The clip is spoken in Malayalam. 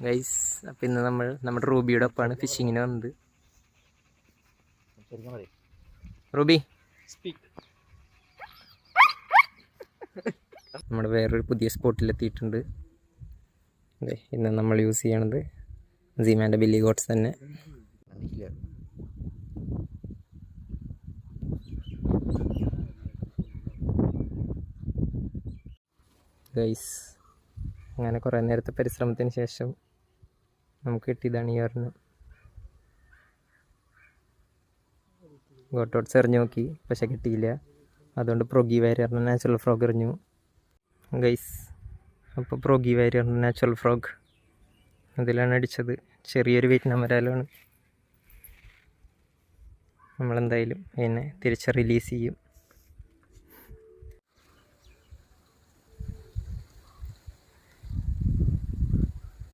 ഗൈസ്, അപ്പം ഇന്ന് നമ്മുടെ റൂബിയുടെ ഒപ്പമാണ് ഫിഷിങ്ങിന് വന്നത്. റൂബി നമ്മുടെ വേറൊരു പുതിയ സ്പോട്ടിലെത്തിയിട്ടുണ്ട്. അതെ, ഇന്ന് നമ്മൾ യൂസ് ചെയ്യണത് സീമാൻ്റെ ബില്ലി ഗോട്ട്സ് തന്നെ. ഗൈസ്, അങ്ങനെ കുറേ നേരത്തെ പരിശ്രമത്തിന് ശേഷം നമുക്ക് കിട്ടിയതാണ് ഈ ഒരെണ്ണം. ഗോട്ടോട്സ് എറിഞ്ഞു നോക്കി, പക്ഷെ കിട്ടിയില്ല. അതുകൊണ്ട് പ്രൊഗി വാരിയറിന് നാച്ചുറൽ ഫ്രോഗ് എറിഞ്ഞു. ഗൈസ്, അപ്പോൾ പ്രൊഗി വാരിയറിന് നാച്ചുറൽ ഫ്രോഗ് അതിലാണ് അടിച്ചത്. ചെറിയൊരു വിയറ്റ്നാം വരാലാണ്. നമ്മളെന്തായാലും അതിനെ തിരിച്ച് റിലീസ് ചെയ്യും.